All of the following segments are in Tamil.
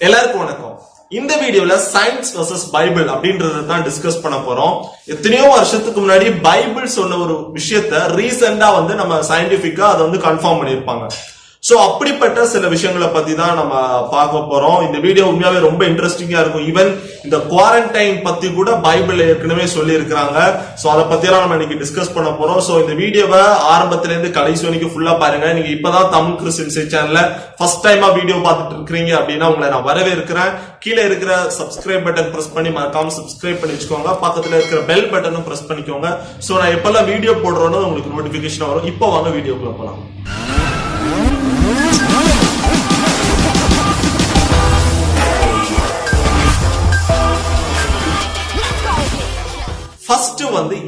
எல்லாருக்கும் வணக்கம். இந்த வீடியோல சயின்ஸ் வர்சஸ் பைபிள் அப்படின்றத தான் டிஸ்கஸ் பண்ண போறோம். எத்தனையோ வருஷத்துக்கு முன்னாடி பைபிள் சொன்ன ஒரு விஷயத்த ரீசெண்டா நம்ம சயின்டிபிக்கா அதை கன்ஃபார்ம் பண்ணிருப்பாங்க. சோ அப்படிப்பட்ட சில விஷயங்களை பத்தி தான் நம்ம பார்க்க போறோம். இந்த வீடியோ உண்மையாவே ரொம்ப இன்ட்ரெஸ்டிங்கா இருக்கும். ஈவன் இந்த குவாரண்டைன் பத்தி கூட பைபிள் ஏற்கனவே சொல்லி இருக்கிறாங்க. சோ அதை பத்தி எல்லாம் நம்ம இன்னைக்கு டிஸ்கஸ் பண்ண போறோம். சோ இந்த வீடியோவை ஆரம்பத்துல இருந்து கடைசி வரைக்கும் ஃபுல்லா பாருங்க. நீங்க இப்பதான் தமிழ் கிறிஸ்டியன் சேனல்ல ஃபர்ஸ்ட் டைமா வீடியோ பார்த்துட்டு இருக்கீங்க அப்படின்னா உங்களை நான் வரவேற்கிறேன். கீழே இருக்கிற சப்ஸ்கிரைப் பட்டன் பிரஸ் பண்ணி மறக்காம சப்ஸ்கிரைப் பண்ணி வச்சுக்கோங்க. பக்கத்துல இருக்கிற பெல் பட்டனும் பிரஸ் பண்ணிக்கோங்க. சோ நான் எப்பெல்லாம் வீடியோ போடுறோன்னு உங்களுக்கு நோட்டிபிகேஷன் வரும். இப்போ வாங்க வீடியோக்குள்ள போலாம். ஃபர்ஸ்ட்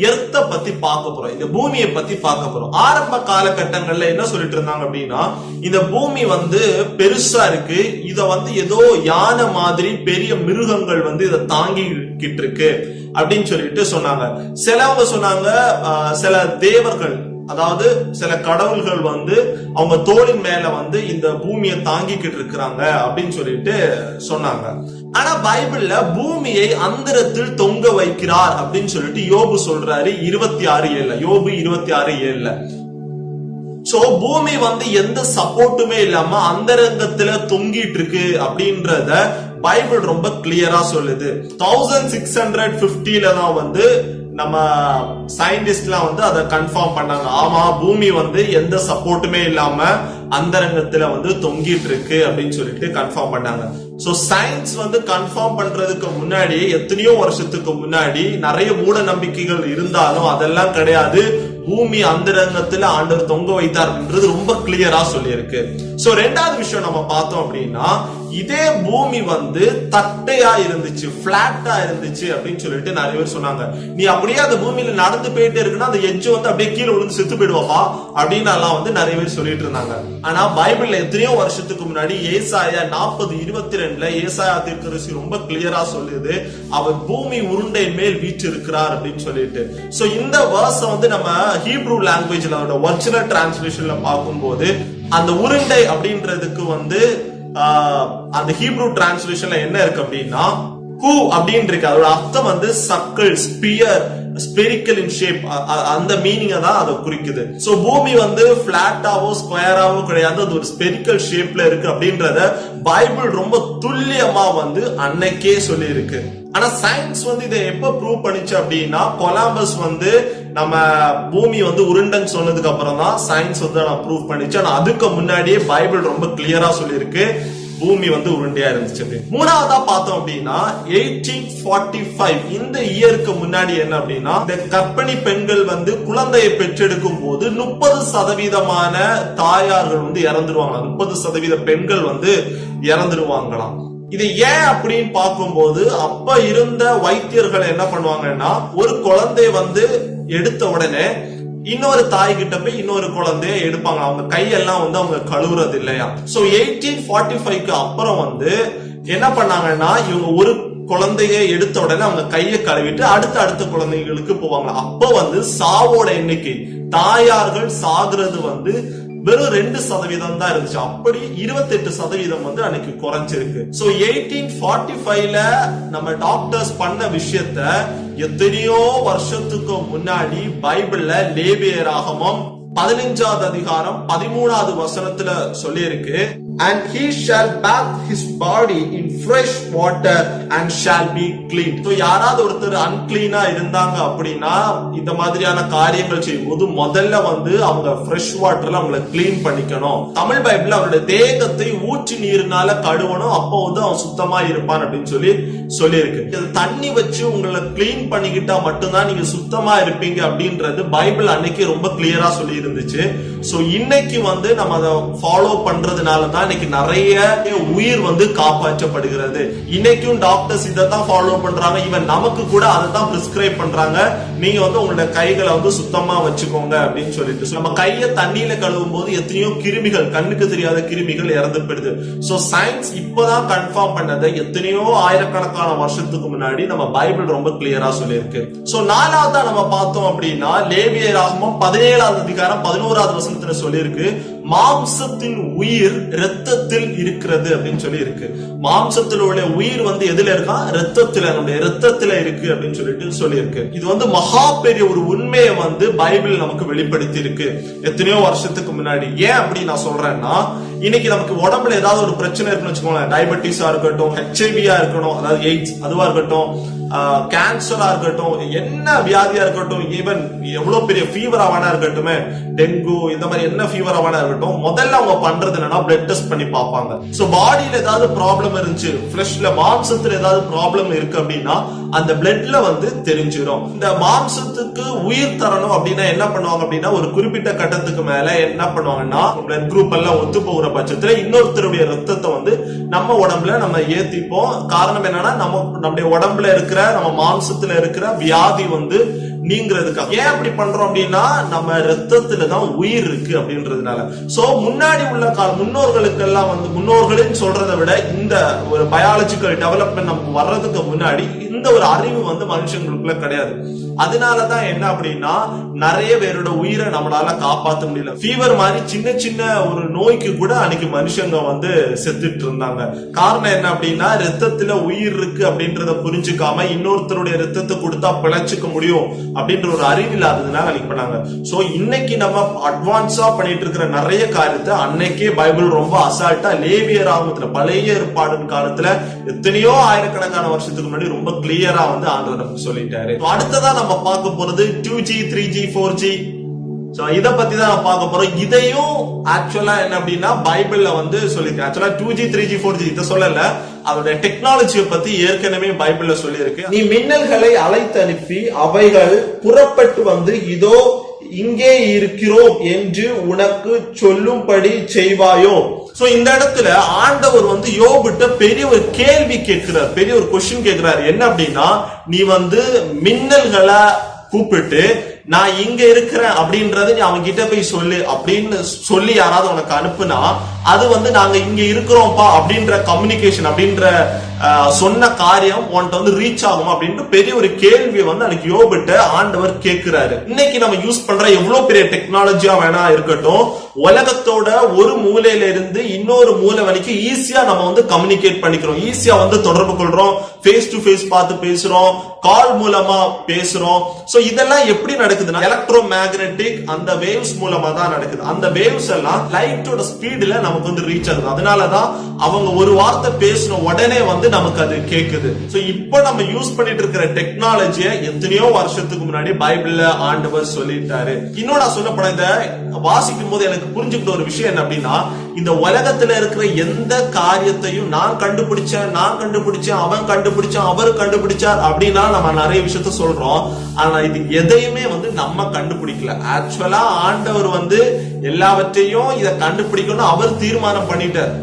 எர்த்த பத்தி பார்க்க போறோம். இந்த பூமியை பத்தி பார்க்க போறோம். ஆரம்ப காலகட்டங்கள்ல என்ன சொல்லிட்டு இருந்தாங்க அப்படின்னா, இந்த பூமி பெருசா இருக்கு, இத ஏதோ யானை மாதிரி பெரிய மிருகங்கள் இதை தாங்கிக்கிட்டு இருக்கு அப்படின்னு சொல்லிட்டு சொன்னாங்க. சிலவங்க சொன்னாங்க சில தேவர்கள், அதாவது சில கடவுள்கள் அவங்க தோளின் மேல இந்த பூமியை தாங்கிக்கிட்டு இருக்கிறாங்க அப்படின்னு சொல்லிட்டு சொன்னாங்க. ஆனா பைபிள்ல பூமியை அந்தரத்தில் தொங்க வைக்கிறார் அப்படின்னு சொல்லிட்டு யோபு சொல்றாரு 26:7. யோபு 26:7. சோ பூமி எந்த சப்போர்ட்டுமே இல்லாம அந்தரங்கத்துல தொங்கிட்டு இருக்கு அப்படின்றத பைபிள் ரொம்ப கிளியரா சொல்லுது. 1650 தான் நம்ம சயின்டிஸ்ட்லாம் அதை கன்ஃபார்ம் பண்ணாங்க. ஆமா, பூமி எந்த சப்போர்ட்டுமே இல்லாம அந்தரங்கத்துல தொங்கிட்டு இருக்கு அப்படின்னு சொல்லிட்டு கன்ஃபார்ம் பண்ணாங்க. சோ சயின்ஸ் கன்ஃபார்ம் பண்றதுக்கு முன்னாடி, எத்தனையோ வருஷத்துக்கு முன்னாடி நிறைய மூட நம்பிக்கைகள் இருந்தாலும் அதெல்லாம் கிடையாது. பூமி அந்தரங்கத்துல ஆண்டவர் தொங்க வைத்தார்ன்றது ரொம்ப கிளியரா சொல்லி இருக்கு. சோ ரெண்டாவது விஷயம் நம்ம பார்த்தோம் அப்படின்னா, இதே பூமி தட்டையா இருந்துச்சு, பிளாட்டா இருந்துச்சு அப்படின்னு சொல்லிட்டு நிறைய பேர் சொன்னாங்க. நீ அப்படியே அந்த பூமியில நடந்து போயிட்டே இருக்குன்னா அந்த எட்ஜ் அப்படியே கீழே விழுந்து செத்து போயிடுவாப்பா அப்படின்னு எல்லாம் நிறைய பேர் சொல்லிட்டு இருந்தாங்க. ஆனா பைபிள்ல எத்தனையோ வருஷத்துக்கு முன்னாடி ஏசாயா 40:22 ஏசாயா தீர்க்கதரிசி ரொம்ப கிளியரா சொல்லுது, அவர் பூமி உருண்டை மேல் வீற்றிருக்கிறார் அப்படின்னு சொல்லிட்டு. சோ இந்த வேர்ஸ் நம்ம ஹீப்ரூ லாங்குவேஜ்ல அதோட ஒரிஜினல் டிரான்ஸ்லேஷன்ல பார்க்கும்போது அந்த உருண்டை அப்படின்றதுக்கு அந்த ஹீப்ரூ டிரான்ஸ்லேஷன்ல என்ன இருக்கு அப்படின்னா ஹூ அப்படின்னு இருக்கு. அதோட அர்த்தம் circle, sphere, spherical in shape, அந்த மீனிங் தான் அதை குறிக்குது. சோ பூமி பிளாட்டாவோ ஸ்கொயராவோ கிடையாது, அது ஒரு ஸ்பெரிக்கல் ஷேப்ல இருக்கு அப்படின்றத பைபிள் ரொம்ப துல்லியமா அன்னைக்கே சொல்லி இருக்கு. ஆனா சயின்ஸ் இதை எப்ப ப்ரூவ் பண்ணிச்சு அப்படின்னா, கொலம்பஸ் நம்ம பூமி உருண்டைன்னு சொன்னதுக்கு அப்புறம் தான் சயின்ஸ் ப்ரூவ் பண்ணிச்சு. ஆனா அதுக்கு முன்னாடியே பைபிள் ரொம்ப கிளியரா சொல்லி இருக்கு பூமி உருண்டையா இருந்துச்சு. மூணாவதா பார்த்தோம் அப்படின்னா 1845 இந்த இயருக்கு முன்னாடி என்ன அப்படின்னா, இந்த கர்ப்பிணி பெண்கள் குழந்தையை பெற்றெடுக்கும் போது 30% தாயார்கள் இறந்துருவாங்க. 30% பெண்கள் இறந்துருவாங்களாம். இது ஏன் அப்படின்னு பார்க்கும்போது, அப்ப இருந்த வைத்தியர்கள் என்ன பண்ணுவாங்கன்னா, ஒரு குழந்தை எடுத்த உடனே இன்னொரு தாய் கிட்ட போய் இன்னொரு குழந்தைய எடுப்பாங்க. அவங்க கையெல்லாம் அவங்க கழுவுறது இல்லையா. சோ 1845க்கு அப்புறம் என்ன பண்ணாங்கன்னா, இவங்க ஒரு குழந்தைய எடுத்த உடனே அவங்க கையை கழுவிட்டு அடுத்த குழந்தைகளுக்கு போவாங்க. அப்ப சாவோட எண்ணிக்கை, தாயார்கள் சாகுறது வெறும் 2% தான் இருந்துச்சு. அப்படி 28% அன்னைக்கு குறைஞ்சிருக்கு. சோ 1845ல நம்ம டாக்டர்ஸ் பண்ண விஷயத்த எத்தனையோ வருஷத்துக்கு முன்னாடி பைபிள்ல லேவியராகமம் 15வது அதிகாரம் 13வது வசனத்துல சொல்லி இருக்கு, and he shall bathe his body in fresh water and shall be clean. So யாராவது ஒருத்தர் அன்கிளீனா இருந்தாங்க அப்படின்னா இந்த மாதிரியான காரியங்கள் செய்யும்போது முதல்ல அவங்க ஃப்ரெஷ் வாட்டர்ல அவங்களை கிளீன் பண்ணிக்கணும். தமிழ் பைபிள்ல அவருடைய தேகத்தை ஊற்று நீர்னால கழுவணும், அப்போ அவன் சுத்தமா இருப்பான் அப்படின்னு சொல்லி இருக்கு. தண்ணி வச்சு உங்களை கிளீன் பண்ணிக்கிட்டா மட்டும்தான் நீங்க சுத்தமா இருப்பீங்க அப்படின்றது பைபிள் அன்னைக்கு ரொம்ப கிளியரா சொல்லி இருந்துச்சு. சோ இன்னைக்கு நம்ம அதை ஃபாலோ பண்றதுனால தான் இன்னைக்கு நிறைய உயிர் காப்பாற்றப்படுகிறது. இன்னைக்கும் டாக்டர்ஸ் இதை தான் ஃபாலோ பண்றாங்க. ஈவன் நமக்கு கூட அதை தான் பிரிஸ்கிரைப் பண்றாங்க. நீங்க உங்களோட கைகளை சுத்தமா வச்சுக்கோங்க அப்படின்னு சொல்லிட்டு. நம்ம கையை தண்ணியில கழுவும் போது எத்தனையோ கிருமிகள், கண்ணுக்கு தெரியாத கிருமிகள் இறந்து போயிடுது. சோ சயின்ஸ் இப்பதான் கன்ஃபார்ம் பண்ணதை எத்தனையோ ஆயிரக்கணக்கான வருஷத்துக்கு முன்னாடி நம்ம பைபிள் ரொம்ப கிளியரா சொல்லியிருக்கு. சோ நாலாவதா நம்ம பார்த்தோம் அப்படின்னா லேவியராகமம் 17வது அதிகாரம் 11வது வசனத்துல சொல்லியிருக்கு, மாம்சத்தின் உயிர் இரத்தத்தில் இருக்கிறது அப்படின்னு சொல்லி இருக்கு. மாம்சத்தில் உள்ள உயிர் வந்து எதுல இருக்கா? இரத்தத்துல, நம்முடைய இரத்தத்துல இருக்கு அப்படின்னு சொல்லி இருக்கு. இது வந்து மகா பெரிய ஒரு உண்மையை வந்து பைபிள் நமக்கு வெளிப்படுத்தி இருக்கு எத்தனையோ வருஷத்துக்கு முன்னாடி. ஏன் அப்படி நான் சொல்றேன்னா, இன்னைக்கு நமக்கு உடம்புல ஏதாவது ஒரு பிரச்சனை இருக்குன்னு வச்சுக்கோங்களேன், டயபெட்டிஸா இருக்கட்டும், HIV இருக்கட்டும், அதாவது எய்ட்ஸ் அதுவா இருக்கட்டும், கேன்சரா இருக்கட்டும், என்ன வியாதியா இருக்கட்டும், ஈவன் எவ்வளவு பெரிய ஃபீவரா வேணா இருக்கட்டுமே, டெங்கு இந்த மாதிரி என்ன ஃபீவரா வேணா இருக்கட்டும், முதல்ல அவங்க பண்றது என்னன்னா பிளட் டெஸ்ட் பண்ணி பார்ப்பாங்க. சோ பாடியில ஏதாவது ப்ராப்ளம் இருந்துச்சு, ஃபிளஷ்ல மாம்சத்துல ஏதாவது ப்ராப்ளம் இருக்கு அப்படின்னா அந்த பிளட்ல வந்து தெரிஞ்சிடும். இந்த மாம்சத்துக்கு உயிர் தரணும் அப்படின்னா என்ன பண்ணுவாங்க அப்படின்னா, ஒரு குறிப்பிட்ட கட்டத்துக்கு மேல என்ன பண்ணுவாங்கன்னா, பிளட் குரூப் எல்லாம் ஒத்து போகிற பட்சத்துல இன்னொருத்தருடைய ரத்தத்தை வந்து நம்ம உடம்புல நம்ம ஏத்திப்போம். காரணம் என்னன்னா, நம்முடைய உடம்புல இருக்கிற, நம்ம மாம்சத்துல இருக்கிற வியாதி வந்து நீங்கிறதுக்காக. ஏன் அப்படி பண்றோம் அப்படின்னா, நம்ம ரத்தத்துல தான் உயிர் இருக்கு அப்படின்றதுனால. சோ முன்னாடி உள்ள முன்னோர்களுக்கெல்லாம் வந்து, முன்னோர்கள்னு சொல்றதை விட இந்த ஒரு பயாலஜிக்கல் டெவலப்மெண்ட் நமக்கு வர்றதுக்கு முன்னாடி இந்த ஒரு அறிவு வந்து மனுஷங்களுக்குள்ள கிடையாது. அதனாலதான் என்ன அப்படின்னா, நிறைய பேரோட உயிரை நம்மளால காப்பாற்ற முடியல. ஃபீவர் மாதிரி சின்ன சின்ன ஒரு நோய்க்கு கூட அன்னைக்கு மனுஷங்க வந்து செத்துட்டு இருந்தாங்க. காரணம் என்ன அப்படின்னா, ரத்தத்துல உயிர் இருக்கு அப்படின்றத புரிஞ்சுக்காம இன்னொருத்தருடைய ரத்தத்தை கொடுத்தா பிழைச்சுக்க முடியும் அப்படின்ற ஒரு அறிவு இல்லாததுனால அன்னைக்கு பண்ணாங்க. சோ இன்னைக்கு நம்ம அட்வான்ஸா பண்ணிட்டு இருக்கிற நிறைய காரியத்தை அன்னைக்கே பைபிள் ரொம்ப அசால்ட்டா லேவியர் ஆகமத்துல, பழைய ஏற்பாடு காலத்துல எத்தனையோ ஆயிரக்கணக்கான வருஷத்துக்கு முன்னாடி ரொம்ப கிளியரா வந்து ஆண்டவர் நமக்கு சொல்லிட்டாரு. அடுத்ததா நம்ம பார்க்க போறது 2G 3G 4G. இத பத்தி தான் நான் பார்க்க போறோம். இதையும் ஆக்சுவலா என்ன அப்படின்னா பைபிள்ல வந்து சொல்லிருக்கேன். ஆக்சுவலா 2G 3G 4G இத சொல்லல, அதோட டெக்னாலஜியை பத்தி ஏற்கனவே பைபிள்ல சொல்லி இருக்கு. நீ மின்னல்களை அழைத்து அனுப்பி அவைகள் புறப்பட்டு வந்து இதோ இங்கே இருக்கிறோம் என்று உனக்கு சொல்லும்படி செய்வாயோ. சோ இந்த இடத்துல ஆண்டவர் வந்து யோபுட்ட பெரிய ஒரு கேள்வி கேட்கிறார், பெரிய ஒரு கொஸ்டின் கேட்கிறார். என்ன அப்படின்னா, நீ வந்து மின்னல்களை கூப்பிட்டு நான் இங்க இருக்கிறேன் அப்படின்றது நீ அவங்க கிட்ட போய் சொல்லு அப்படின்னு சொல்லி யாராவது உனக்கு அனுப்புனா, அது வந்து நாங்க இங்க இருக்கிறோம்ப்பா அப்படின்ற கம்யூனிகேஷன், அப்படின்ற சொன்ன காரியம் உன்கிட்ட வந்து ரீச் ஆகும் அப்படின்ற பெரிய ஒரு கேள்வி வந்து அன்னைக்கு யோபுட்ட ஆண்டவர் கேட்கிறாரு. இன்னைக்கு நம்ம யூஸ் பண்ற எவ்வளவு பெரிய டெக்னாலஜியா வேணா இருக்கட்டும், உலகத்தோட ஒரு மூலையில இருந்து இன்னொரு மூலை வரைக்கும் ஈஸியா நம்ம வந்து கம்யூனிகேட் பண்ணிக்கிறோம், ஈஸியா வந்து தொடர்பு கொள்றோம், ஃபேஸ் டு ஃபேஸ் பார்த்து பேசுறோம், கால் மூலமா பேசுறோம். சோ இதெல்லாம் எப்படி நடக்குதுன்னா, எலக்ட்ரோ மேக்னெட்டிக் அந்த வேவ்ஸ் மூலமா தான் நடக்குது. அந்த வேவ்ஸ் எல்லாம் லைட்டோட ஸ்பீடுல நமக்கு வந்து ரீச் ஆகுது. அதனாலதான் அவங்க ஒரு வார்த்தை பேசின உடனே வந்து நமக்கு அது கேக்குது. சோ இப்போ நம்ம யூஸ் பண்ணிட்டு இருக்கிற டெக்னாலஜியை எத்தனையோ வருஷத்துக்கு முன்னாடி பைபிள்ல ஆண்டவர் சொல்லிட்டாரு. இன்னும் நான் சொல்லப்பட இத வாசிக்கும் போது எனக்கு புரிஞ்சுக்கிட்ட ஒரு விஷயம் என்ன அப்படின்னா, இந்த உலகத்துல இருக்கிற எந்த காரியத்தையும் நான் கண்டுபிடிச்சேன், அவன் கண்டுபிடிச்சான், அவர் கண்டுபிடிச்சார் அப்படின்னா நம்ம நிறைய விஷயத்த சொல்றோம். ஆனா இது எதையுமே வந்து நம்ம கண்டுபிடிக்கல. ஆக்சுவலா ஆண்டவர் வந்து எல்லாவற்றையும் இதை கண்டுபிடிக்கணும் அவர் தீர்மானம் பண்ணிட்டார்,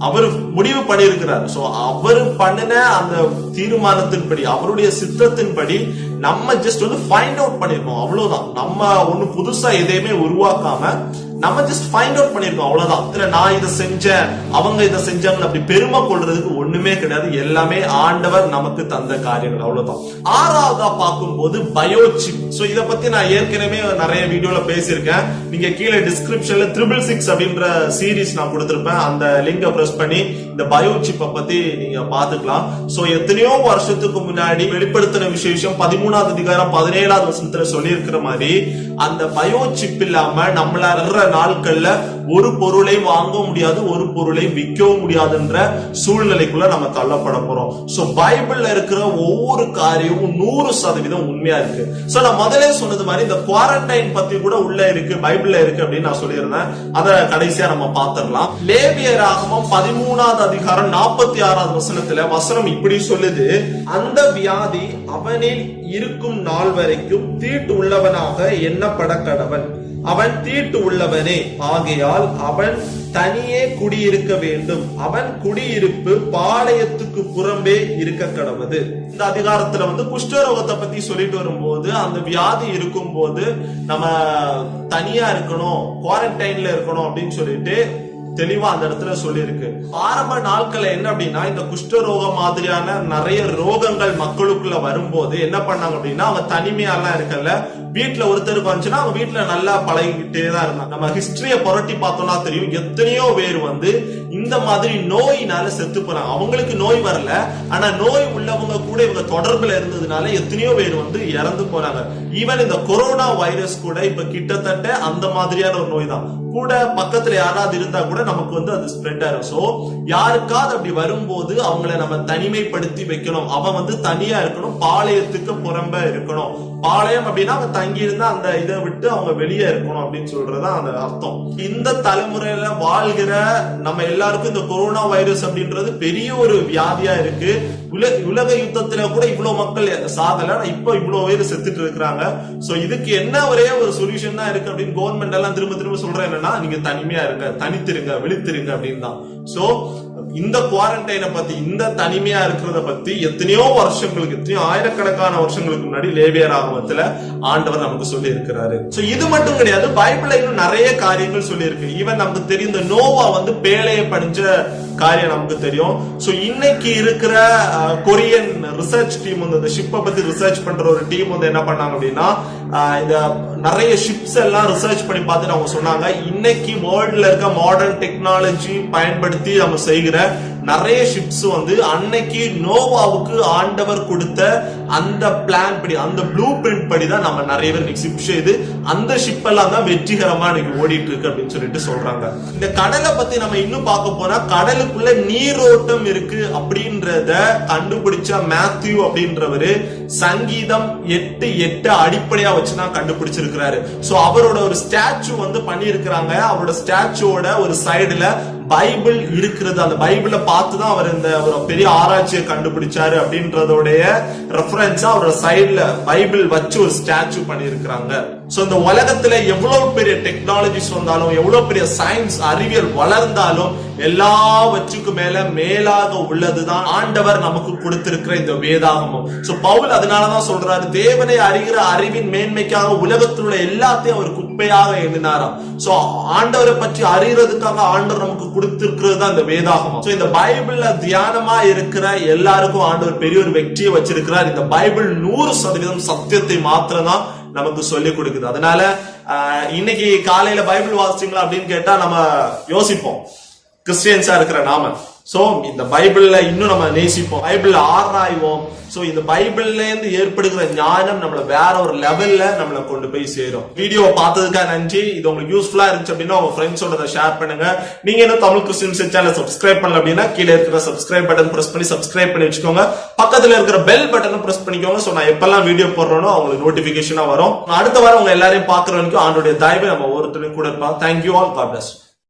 அவர் முடிவு பண்ணியிருக்கிறார். சோ அவர் பண்ணின அந்த தீர்மானத்தின்படி, அவருடைய சித்தத்தின்படி நம்ம ஜஸ்ட் வந்து ஃபைண்ட் அவுட் பண்ணிருக்கோம், அவ்வளவுதான். நம்ம ஒண்ணு புதுசா எதையுமே உருவாக்காம நம்ம ஜஸ்ட் ஃபைண்ட் அவுட் பண்ணிருக்கோம், அவ்வளவுதான். இதுல நான் இதை செஞ்சேன், அவங்க இதை செஞ்சாங்க அப்படி பெருமை கொள்றதுக்கு ஒண்ணுமே கிடையாது. எல்லாமே ஆண்டவர் நமக்கு தந்த காரியங்கள், அவ்வளவுதான். ஆறாவதா பார்க்கும்போது பயோசிப். சோ இத பத்தி நான் ஏற்கனவே நிறைய வீடியோல பேசியிருக்கேன். நீங்க கீழே டிஸ்கிரிப்ஷன்ல 666 அப்படின்ற சீரீஸ் நான் கொடுத்திருப்பேன், அந்த லிங்கை பிரஸ் பண்ணி இந்த பயோசிப்பை பத்தி நீங்க பாத்துக்கலாம். சோ எத்தனையோ வருஷத்துக்கு முன்னாடி வெளிப்படுத்தின விசேஷம் 13ஆவது அதிகாரம் 17ஆவது வசனத்துல சொல்லி இருக்கிற மாதிரி, அந்த பயோசிப் இல்லாம நம்மளால நாட்கள்ல ஒரு பொருளை வாங்க முடியாது, ஒரு பொருளை விற்கவும் முடியாதுன்ற சூழ்நிலைக்குள்ள நம்ம தள்ளப்பட போறோம். சோ பைபிள்ல இருக்கிற ஒவ்வொரு காரியமும் 100% உண்மையா இருக்கு. சோ நான் முதலே சொன்னது மாதிரி இந்த குவாரண்டைன் பத்தி கூட உள்ள இருக்கு, பைபிள்ல இருக்கு அப்படின்னு நான் சொல்லியிருந்தேன். அத கடைசியா நம்ம பாத்திரலாம். லேவியராகமம் 13ஆவது அதிகாரம் 46ஆவது வசனத்துல வசனம் இப்படி சொல்லுது, அந்த வியாதி அவனில் இருக்கும் நாள் வரைக்கும் தீட்டு உள்ளவனாக எண்ணப்பட கடவன், அவன் தீட்டு உள்ளவனே ஆகையால் அவன் தனியே குடியிருக்க வேண்டும், அவன் குடியிருப்பு பாளையத்துக்கு புறம்பே இருக்க கடவுது. இந்த அதிகாரத்துல வந்து குஷ்டரோகத்தை பத்தி சொல்லிட்டு வரும்போது, அந்த வியாதி இருக்கும் போது நம்ம தனியா இருக்கணும், குவாரண்டைன்ல இருக்கணும் அப்படின்னு சொல்லிட்டு தெளிவா அந்த இடத்துல சொல்லி இருக்கு. ஆரம்ப நாட்கள்ல என்ன அப்படின்னா, இந்த குஷ்டரோகம் மாதிரியான நிறைய ரோகங்கள் மக்களுக்குள்ள வரும்போது என்ன பண்ணாங்க அப்படின்னா, அவங்க தனிமையெல்லாம் இருக்கல, வீட்டுல ஒருத்தருக்கு வந்துச்சுன்னா அவங்க வீட்டுல நல்லா பழகிக்கிட்டே தான் இருந்தாங்க. நம்ம ஹிஸ்டரிய புரட்டி பார்த்தோம்னா தெரியும், எத்தனையோ பேர் வந்து இந்த மாதிரி நோயினால செத்து போறாங்க. அவங்களுக்கு நோய் வரல, ஆனா நோய் உள்ளவங்க கூட இவங்க தொடர்புல இருந்ததுனால எத்தனையோ பேர் வந்து இறந்து போறாங்க. ஈவன் இந்த கொரோனா வைரஸ் கூட இப்ப கிட்டத்தட்ட அந்த மாதிரியான ஒரு நோய் தான். கூட பக்கத்துல யாராவது இருந்தா கூட நமக்கு வந்து அது ஸ்ப்ரெட் ஆகும். சோ யாருக்காவது அப்படி வரும்போது அவங்களை நம்ம தனிமைப்படுத்தி வைக்கணும். அவன் வந்து தனியா இருக்கணும், பாளையத்துக்கு புறம்ப இருக்கணும். பாளையம் அப்படின்னா அவங்க தங்கி இருந்தா அந்த இதை விட்டு அவங்க வெளியே இருக்கணும் அப்படின்னு சொல்றதா அந்த அர்த்தம். இந்த தலைமுறையில வாழ்கிற நம்ம எல்லாருக்கும் இந்த கொரோனா வைரஸ் அப்படின்றது பெரிய ஒரு வியாதியா இருக்கு. உலக யுத்தத்துல கூட இவ்வளவு மக்கள் சாகல, இப்ப இவ்வளவு பேர் செத்துட்டு இருக்கிறாங்க. சோ இதுக்கு என்ன ஒரே ஒரு சொல்யூஷன் தான் இருக்கு அப்படின்னு கவர்மெண்ட் எல்லாம் திரும்ப திரும்ப சொல்றேன், என்னன்னா நீங்க தனிமையா இருங்க, தனித்திருங்க, விழித்திருங்க அப்படின்னு தான். சோ இந்த குவாரண்டைனை பத்தி, இந்த தனிமையா இருக்கிறத பத்தி எத்தனையோ வருஷங்களுக்கு, எத்தனையோ ஆயிரக்கணக்கான வருஷங்களுக்கு முன்னாடி லேவியர் ஆகமத்துல ஆண்டவர் நமக்கு சொல்லி இருக்கிறாரு. சோ இது மட்டும் கிடையாது, பைபிள்ல இன்னும் நிறைய காரியங்கள் சொல்லி இருக்கு. ஈவன் நமக்கு தெரியும், இந்த நோவா வந்து பேழைய படிஞ்ச காரியம் நமக்கு தெரியும். சோ இன்னைக்கு இருக்கிற கொரியன் ரிசர்ச் டீம் வந்து இந்த ஷிப்பை பத்தி ரிசர்ச் பண்ற ஒரு டீம் வந்து என்ன பண்ணாங்க அப்படின்னா, இந்த நிறைய ஷிப்ஸ் எல்லாம் ரிசர்ச் பண்ணி பார்த்துட்டு அவங்க சொன்னாங்க, இன்னைக்கு வேர்ல்ட்ல இருக்க மாடர்ன் டெக்னாலஜி பயன்படுத்தி நம்ம செய்கிற நிறைய ஷிப்ஸ் வந்து அன்னைக்கு நோவாவுக்கு ஆண்டவர் கொடுத்த அந்த பிளான் படி, அந்த ப்ளூ பிரிண்ட் படி தான் நம்ம நிறைய பேர் ஷிப் செய்து அந்த ஷிப் எல்லாம் தான் வெற்றிகரமா இன்னைக்கு ஓடிட்டு இருக்கு அப்படின்னு சொல்லிட்டு சொல்றாங்க. இந்த கடலை பத்தி நம்ம இன்னும் பார்க்க போனா, கடலுக்குள்ள நீரோட்டம் இருக்கு அப்படின்றத கண்டுபிடிச்ச மேத்யூ அப்படின்றவரு சங்கீதம் 8:8 அடிப்படையா வச்சுதான் கண்டுபிடிச்சிருக்கிறாரு. சோ அவரோட ஒரு ஸ்டாச்சு வந்து பண்ணி இருக்கிறாங்க. அவரோட ஸ்டாச்சுவோட ஒரு சைடுல பைபிள் இருக்கிறது. அந்த பைபிளை பார்த்துதான் அவர் இந்த ஒரு பெரிய ஆராய்ச்சியை கண்டுபிடிச்சாரு அப்படின்றதோடைய ரெஃபரன்ஸா அவரோட சைடுல பைபிள் வச்சு ஒரு ஸ்டாச்சு பண்ணி இருக்கிறாங்க. சோ இந்த உலகத்துல எவ்வளவு பெரிய டெக்னாலஜிஸ் வந்தாலும், எவ்வளவு பெரிய சயின்ஸ் அறிவியல் வளர்ந்தாலும், எல்லாவற்றுக்கும் மேலாக உள்ளதுதான் ஆண்டவர் நமக்கு கொடுத்திருக்கிற இந்த வேதாகமம். சோ பவுல் அதனாலதான் சொல்றாரு, தேவனை அறிகிற அறிவின் மேன்மைக்காக உலகத்தில் உள்ள எல்லாத்தையும் அவர் குப்பையாக எண்ணினாராம். சோ ஆண்டவரை பற்றி அறிகிறதுக்காக ஆண்டவர் நமக்கு கொடுத்திருக்கிறது தான் இந்த வேதாகமம். சோ இந்த பைபிள்ல தியானமா இருக்கிற எல்லாருக்கும் ஆண்டவர் பெரிய ஒரு வெற்றியை வச்சிருக்கிறார். இந்த பைபிள் 100% சத்தியத்தை மாத்திரம் தான் நமக்கு சொல்லி கொடுக்குது. அதனால இன்னைக்கு காலையில பைபிள் வாசிச்சீங்களா அப்படின்னு கேட்டா நம்ம யோசிப்போம், கிறிஸ்டியன்ஸா இருக்கிற நாம. சோ இந்த பைபிள்ல இன்னும் நம்ம நேசிப்போம், பைபிள் ஆராய்வோம். சோ இந்த பைபிள்ல இருந்து ஏற்படுகிற ஞானம் நம்மள வேற ஒரு லெவல்ல நம்மள கொண்டு போய் சேரும். வீடியோ பார்த்ததுக்காக நன்றி. இது உங்களுக்கு யூஸ்ஃபுல்லா இருந்துச்சு அப்படின்னா உங்க ஃப்ரெண்ட்ஸோட ஷேர் பண்ணுங்க. நீங்க இன்னும் தமிழ் கிறிஸ்டியன் சேனலை சப்ஸ்கிரைப் பண்ணல அப்படின்னா கீழே இருக்கிற சப்ஸ்கிரைப் பட்டன் பிரஸ் பண்ணி சப்ஸ்கிரைப் பண்ணி வச்சுக்கோங்க. பக்கத்துல இருக்கிற பெல் பட்டனும் பிரஸ் பண்ணிக்கோங்க. சோ நான் எப்பெல்லாம் வீடியோ போடுறேனோ அவங்களுக்கு நோட்டிபிகேஷனா வரும். அடுத்த வாரம் உங்க எல்லாரையும் பாக்குற வரைக்கும் ஆண்டோடைய தயவு நம்ம ஒவ்வொருத்தரையும் கூட இருப்பாங்க. Thank you all, God plus.